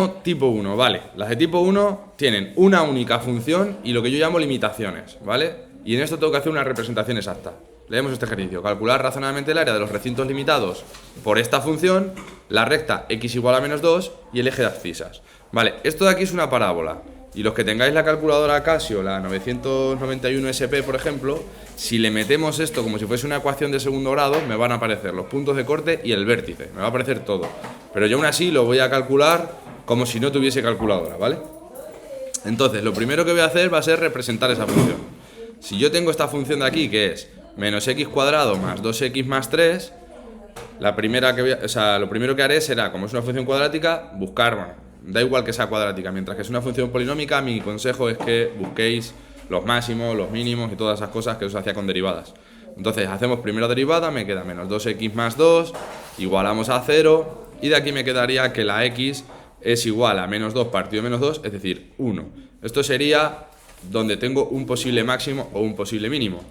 Tipo 1, vale. Las de tipo 1 tienen una única función y lo que yo llamo limitaciones, ¿vale? Y en esto tengo que hacer una representación exacta. Leemos este ejercicio. Calcular razonablemente el área de los recintos limitados por esta función, la recta x igual a menos 2 y el eje de abscisas. Vale, esto de aquí es una parábola. Y los que tengáis la calculadora Casio, la 991 SP, por ejemplo, si le metemos esto como si fuese una ecuación de segundo grado, me van a aparecer los puntos de corte y el vértice. Me va a aparecer todo. Pero yo aún así lo voy a calcular como si no tuviese calculadora, ¿vale? Entonces, lo primero que voy a hacer va a ser representar esa función. Si yo tengo esta función de aquí, que es menos x cuadrado más 2x más 3, lo primero que haré será, como es una función cuadrática, buscar, bueno, da igual que sea cuadrática, mientras que es una función polinómica, mi consejo es que busquéis los máximos, los mínimos y todas esas cosas que os hacía con derivadas. Entonces, hacemos primera derivada, me queda menos 2x más 2, igualamos a 0, y de aquí me quedaría que la x es igual a menos 2 partido de menos 2, es decir, 1. Esto sería donde tengo un posible máximo o un posible mínimo.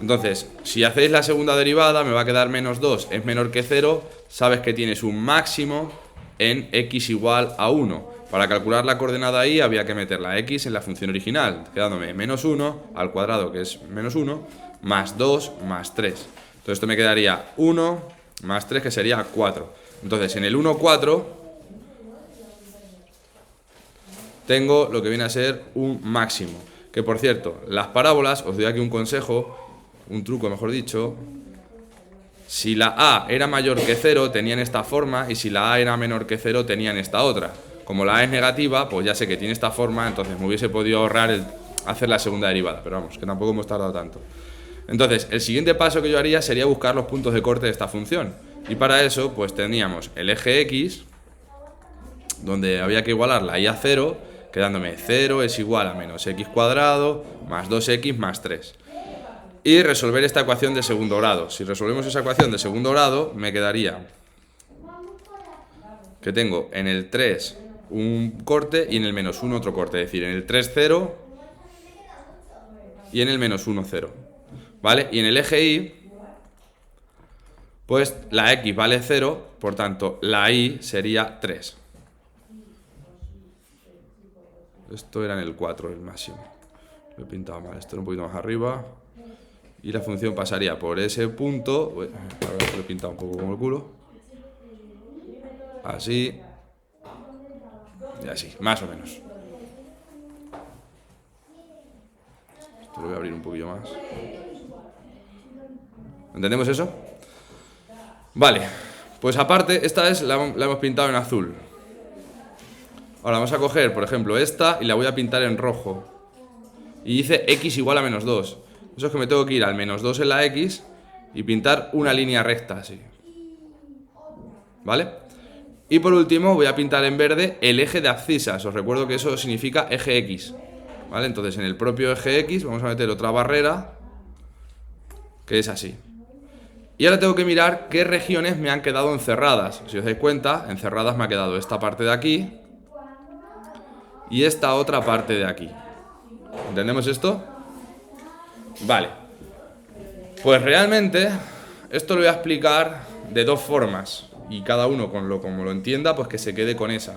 Entonces, si hacéis la segunda derivada, me va a quedar menos 2 es menor que 0, sabes que tienes un máximo en x igual a 1. Para calcular la coordenada ahí había que meter la x en la función original, quedándome menos 1 al cuadrado, que es menos 1, más 2 más 3. Entonces esto me quedaría 1 más 3, que sería 4. Entonces, en el 1, 4... tengo lo que viene a ser un máximo. Que por cierto, las parábolas, os doy aquí un consejo, un truco mejor dicho. Si la A era mayor que 0, tenían esta forma, y si la A era menor que 0, tenían esta otra. Como la A es negativa, pues ya sé que tiene esta forma, entonces me hubiese podido ahorrar hacer la segunda derivada, pero vamos, que tampoco hemos tardado tanto. Entonces, el siguiente paso que yo haría sería buscar los puntos de corte de esta función. Y para eso, pues teníamos el eje X, donde había que igualar la Y a 0, quedándome 0 es igual a menos x cuadrado más 2x más 3. Y resolver esta ecuación de segundo grado. Si resolvemos esa ecuación de segundo grado, me quedaría que tengo en el 3 un corte y en el menos 1 otro corte. Es decir, en el 3, 0 y en el menos 1, 0. ¿Vale? Y en el eje Y, pues la x vale 0, por tanto, la y sería 3. Esto era en el 4, el máximo. Lo he pintado mal, esto era un poquito más arriba. Y la función pasaría por ese punto. Uy, ahora lo he pintado un poco como el culo. Así. Y así, más o menos. Esto lo voy a abrir un poquillo más. ¿Entendemos eso? Vale, pues aparte, esta vez la hemos pintado en azul. Ahora vamos a coger, por ejemplo, esta y la voy a pintar en rojo. Y dice x igual a menos 2. Eso es que me tengo que ir al menos 2 en la x y pintar una línea recta así. ¿Vale? Y por último voy a pintar en verde el eje de abscisas. Os recuerdo que eso significa eje x. ¿Vale? Entonces en el propio eje x vamos a meter otra barrera que es así. Y ahora tengo que mirar qué regiones me han quedado encerradas. Si os dais cuenta, encerradas me ha quedado esta parte de aquí y esta otra parte de aquí. ¿Entendemos esto? Vale. Pues realmente esto lo voy a explicar de dos formas y cada uno como lo entienda, pues que se quede con esa.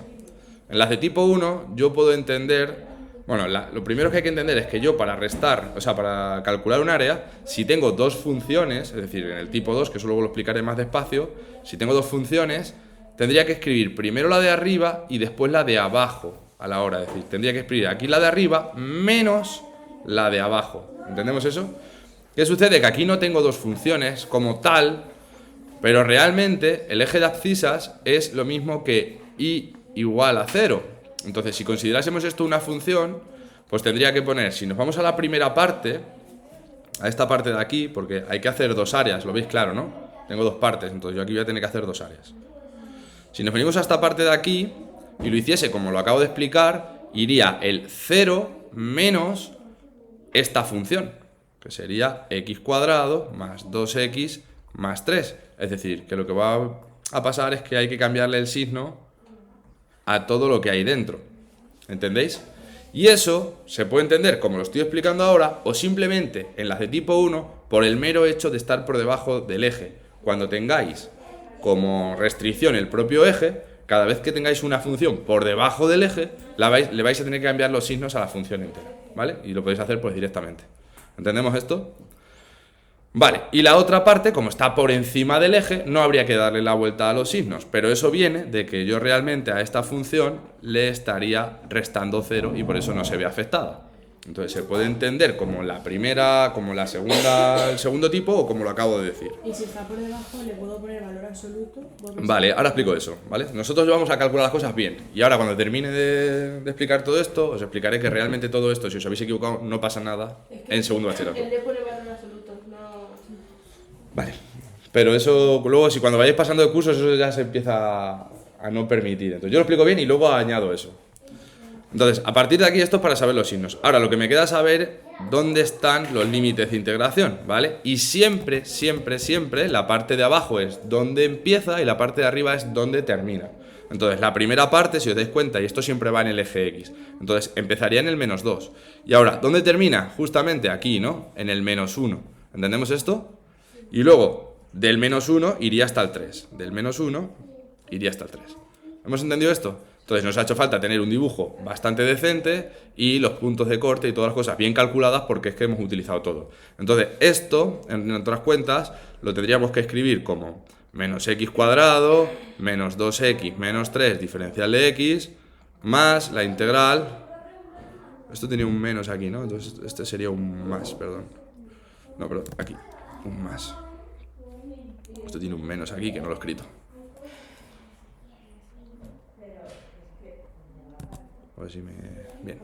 En las de tipo 1 yo puedo entender, bueno, lo primero que hay que entender es que yo para restar, o sea, para calcular un área, si tengo dos funciones, es decir, en el tipo 2, que eso luego lo explicaré más despacio, si tengo dos funciones, tendría que escribir primero la de arriba y después la de abajo a la hora. Es decir, tendría que escribir aquí la de arriba menos la de abajo. ¿Entendemos eso? ¿Qué sucede? Que aquí no tengo dos funciones como tal, pero realmente el eje de abscisas es lo mismo que y igual a 0. Entonces, si considerásemos esto una función, pues tendría que poner, si nos vamos a la primera parte, a esta parte de aquí, porque hay que hacer dos áreas, lo veis claro, ¿no? Tengo dos partes, entonces yo aquí voy a tener que hacer dos áreas. Si nos venimos a esta parte de aquí y lo hiciese como lo acabo de explicar, iría el 0 menos esta función, que sería x cuadrado más 2x más 3. Es decir, que lo que va a pasar es que hay que cambiarle el signo a todo lo que hay dentro. ¿Entendéis? Y eso se puede entender como lo estoy explicando ahora, o simplemente en las de tipo 1 por el mero hecho de estar por debajo del eje. Cuando tengáis como restricción el propio eje, cada vez que tengáis una función por debajo del eje, le vais a tener que cambiar los signos a la función entera, ¿vale? Y lo podéis hacer pues directamente. ¿Entendemos esto? Vale, y la otra parte, como está por encima del eje, no habría que darle la vuelta a los signos, pero eso viene de que yo realmente a esta función le estaría restando 0 y por eso no se ve afectada. Entonces se puede entender como la primera, como la segunda, el segundo tipo o como lo acabo de decir. Y si está por debajo, ¿le puedo poner valor absoluto? Vale, ahora explico eso, ¿vale? Nosotros vamos a calcular las cosas bien. Y ahora cuando termine de explicar todo esto, os explicaré que realmente todo esto, si os habéis equivocado, no pasa nada en segundo bachillerato. El de pone valor absoluto, no... Vale, pero eso luego, si cuando vayáis pasando de cursos, eso ya se empieza a no permitir. Entonces yo lo explico bien y luego añado eso. Entonces, a partir de aquí esto es para saber los signos. Ahora, lo que me queda es saber dónde están los límites de integración, ¿vale? Y siempre, siempre, siempre, la parte de abajo es donde empieza y la parte de arriba es donde termina. Entonces, la primera parte, si os dais cuenta, y esto siempre va en el eje X, entonces empezaría en el -2. Y ahora, ¿dónde termina? Justamente aquí, ¿no? En el -1. ¿Entendemos esto? Y luego, del -1 iría hasta el 3. Del -1 iría hasta el 3. ¿Hemos entendido esto? Entonces nos ha hecho falta tener un dibujo bastante decente y los puntos de corte y todas las cosas bien calculadas porque es que hemos utilizado todo. Entonces esto, en otras cuentas, lo tendríamos que escribir como -x² menos 2x menos 3 diferencial de x más la integral. Esto tenía un menos aquí, ¿no? Entonces este sería un más, perdón. No, perdón, aquí, un más. Esto tiene un menos aquí que no lo he escrito. A ver si me... Bien.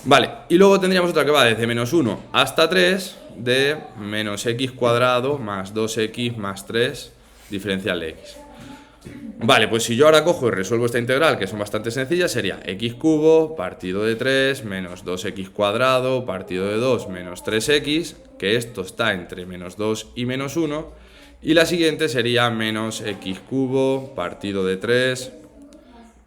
Vale, y luego tendríamos otra que va desde -1 hasta 3 de -x² más 2x más 3 diferencial de x. Vale, pues si yo ahora cojo y resuelvo esta integral, que son bastante sencillas, sería x³ partido de 3 menos 2x² partido de 2 menos 3x, que esto está entre -2 y -1, y la siguiente sería menos x³ partido de 3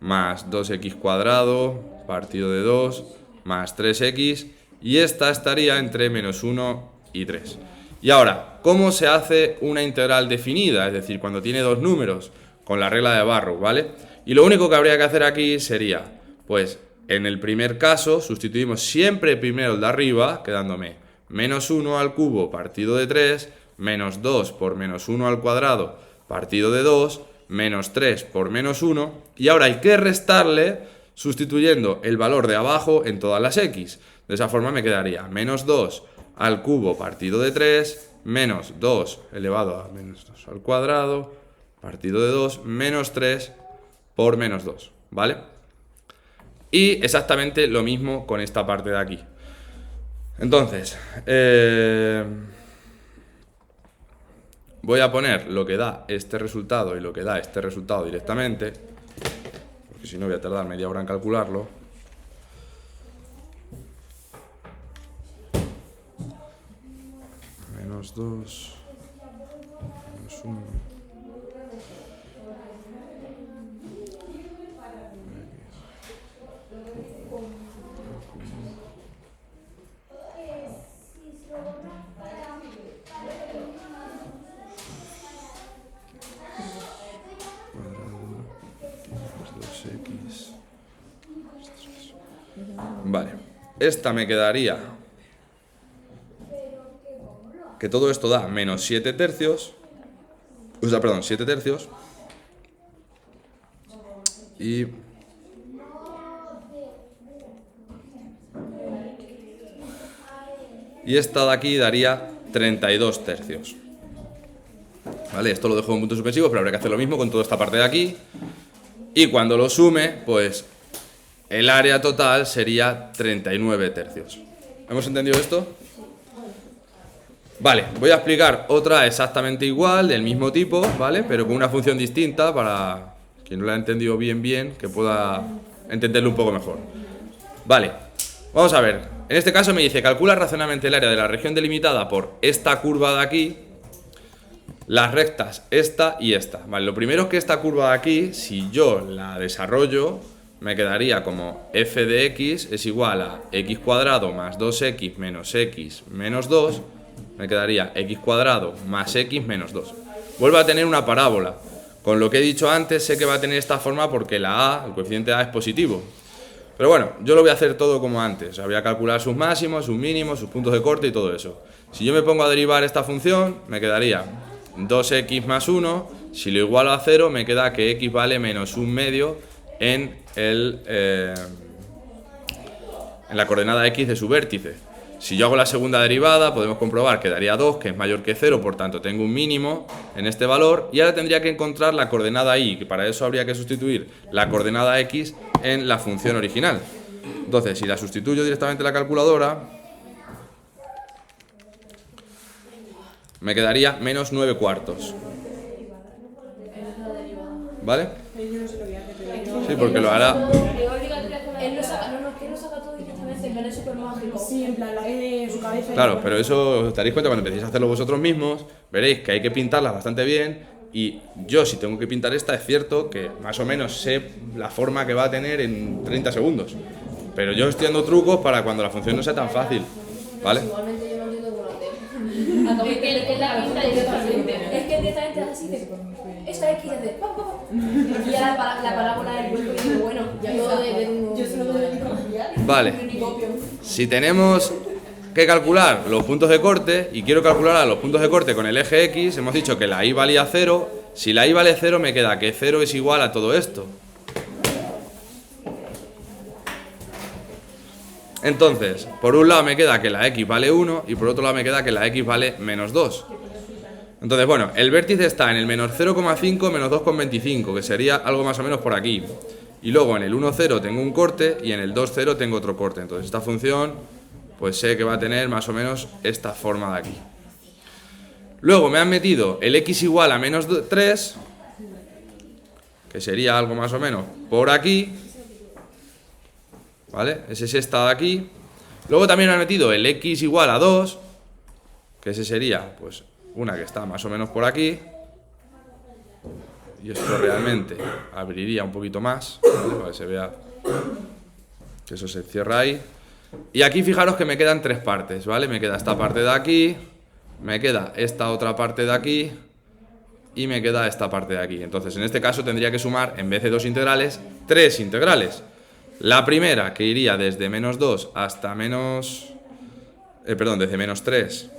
más 2x² partido de 2 más 3x, y esta estaría entre -1 y 3. Y ahora, ¿cómo se hace una integral definida? Es decir, cuando tiene dos números, con la regla de Barrow, ¿vale? Y lo único que habría que hacer aquí sería, pues, en el primer caso, sustituimos siempre primero el de arriba, quedándome -1 al cubo partido de 3, menos 2 por -1 al cuadrado partido de 2, menos 3 por -1, y ahora hay que restarle sustituyendo el valor de abajo en todas las x. De esa forma me quedaría menos 2 al cubo partido de 3, menos 2 elevado a menos 2 al cuadrado partido de 2, menos 3 por menos 2, ¿vale? Y exactamente lo mismo con esta parte de aquí. Entonces, voy a poner lo que da este resultado y lo que da este resultado directamente, porque si no voy a tardar media hora en calcularlo. Menos 2, menos 1. Vale, esta me quedaría que todo esto da menos 7 tercios, o sea, perdón, 7 tercios, y esta de aquí daría 32 tercios. Vale, esto lo dejo en puntos suspensivos, pero habrá que hacer lo mismo con toda esta parte de aquí, y cuando lo sume, pues el área total sería 39 tercios. ¿Hemos entendido esto? Vale, voy a explicar otra exactamente igual, del mismo tipo, ¿vale? Pero con una función distinta para quien no la ha entendido bien, que pueda entenderlo un poco mejor. Vale, vamos a ver. En este caso me dice, calcula racionalmente el área de la región delimitada por esta curva de aquí, las rectas esta y esta. Vale, lo primero es que esta curva de aquí, si yo la desarrollo, me quedaría como f de x es igual a x² más 2x menos x menos 2, me quedaría x² más x menos 2. Vuelvo a tener una parábola. con lo que he dicho antes, sé que va a tener esta forma porque la A, el coeficiente A es positivo. Pero bueno, yo lo voy a hacer todo como antes. O sea, voy a calcular sus máximos, sus mínimos, sus puntos de corte y todo eso. Si yo me pongo a derivar esta función, me quedaría 2x más 1. Si lo igualo a 0, me queda que x vale menos 1/2 en la coordenada x de su vértice. Si yo hago la segunda derivada, podemos comprobar que daría 2, que es mayor que 0, por tanto tengo un mínimo en este valor. Y ahora tendría que encontrar la coordenada y, que para eso habría que sustituir la coordenada x en la función original. Entonces, si la sustituyo directamente en la calculadora, me quedaría menos 9/4. ¿Vale? Sí, porque lo hará... Él lo saca, que lo saca todo directamente, en plan es súper mágico. Sí, en plan, la E de su cabeza. Claro, pero eso os daréis cuenta cuando empecéis a hacerlo vosotros mismos, veréis que hay que pintarlas bastante bien. Y yo, si tengo que pintar esta, es cierto que más o menos sé la forma que va a tener en 30 segundos. Pero yo estoy dando trucos para cuando la función no sea tan fácil, ¿vale? Igualmente yo no entiendo cómo lo hace. Acabo de entender que es la pinta directamente. Es que directamente es así de... Esta X es de... Y ya la parábola del cuerpo y digo, bueno, yo de ver uno... Yo solo de copiar. Vale. Si tenemos que calcular los puntos de corte y quiero calcular los puntos de corte con el eje X, hemos dicho que la Y valía 0. Si la Y vale 0, me queda que 0 es igual a todo esto. Entonces, por un lado me queda que la X vale 1 y por otro lado me queda que la X vale menos 2. Entonces, bueno, el vértice está en el menos 0,5, menos 2,25, que sería algo más o menos por aquí. Y luego en el 1,0 tengo un corte y en el 2,0 tengo otro corte. Entonces esta función, pues sé que va a tener más o menos esta forma de aquí. Luego me han metido el x igual a menos 3, que sería algo más o menos por aquí. ¿Vale? Ese es esta de aquí. Luego también me han metido el x igual a 2, que ese sería, pues, una que está más o menos por aquí. Y esto realmente abriría un poquito más, ¿vale? Para que se vea que eso se cierra ahí. Y aquí fijaros que me quedan tres partes, ¿vale? Me queda esta parte de aquí, me queda esta otra parte de aquí y me queda esta parte de aquí. Entonces, en este caso tendría que sumar, en vez de dos integrales, tres integrales. La primera, que iría desde menos 2 hasta menos... desde menos 3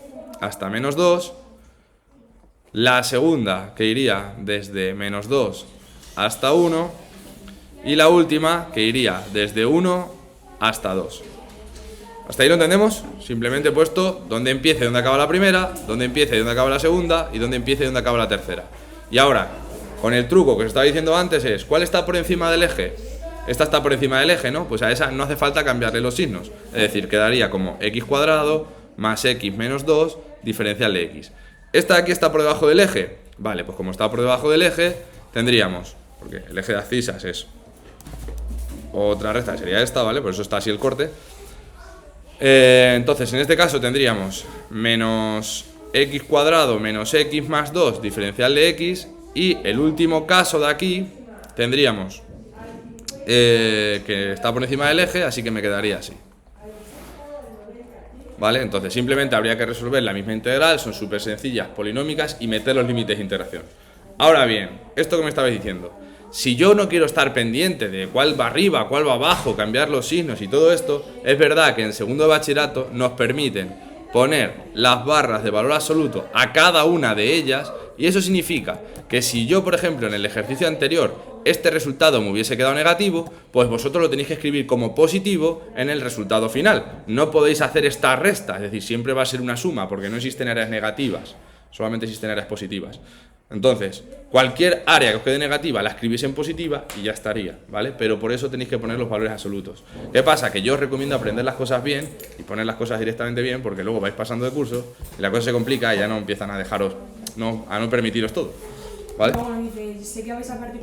hasta menos 2. La segunda, que iría desde menos 2 hasta 1. Y la última, que iría desde 1 hasta 2. ¿Hasta ahí lo entendemos? Simplemente he puesto donde empiece y donde acaba la primera, donde empiece y donde acaba la segunda y donde empiece y donde acaba la tercera. Y ahora, con el truco que os estaba diciendo antes es, ¿cuál está por encima del eje? Esta está por encima del eje, ¿no? Pues a esa no hace falta cambiarle los signos. Es decir, quedaría como x cuadrado más x menos 2 diferencial de x. ¿Esta de aquí está por debajo del eje? Vale, pues como está por debajo del eje, tendríamos, porque el eje de abscisas es otra recta, sería esta, ¿vale? Por eso está así el corte. Entonces, en este caso tendríamos menos x cuadrado menos x más 2 diferencial de x. Y el último caso de aquí tendríamos que está por encima del eje, así que me quedaría así. ¿Vale? Entonces simplemente habría que resolver la misma integral, son súper sencillas, polinómicas, y meter los límites de integración. Ahora bien, esto que me estabais diciendo, si yo no quiero estar pendiente de cuál va arriba, cuál va abajo, cambiar los signos y todo esto, es verdad que en segundo de bachillerato nos permiten poner las barras de valor absoluto a cada una de ellas, y eso significa que si yo, por ejemplo, en el ejercicio anterior este resultado me hubiese quedado negativo, pues vosotros lo tenéis que escribir como positivo en el resultado final. No podéis hacer esta resta, es decir, siempre va a ser una suma, porque no existen áreas negativas, solamente existen áreas positivas. Entonces, cualquier área que os quede negativa la escribís en positiva y ya estaría, ¿vale? Pero por eso tenéis que poner los valores absolutos. ¿Qué pasa? Que yo os recomiendo aprender las cosas bien y poner las cosas directamente bien, porque luego vais pasando de curso y la cosa se complica y ya no empiezan a dejaros, a no permitiros todo, ¿vale? Bueno, dice, sé que vais a partir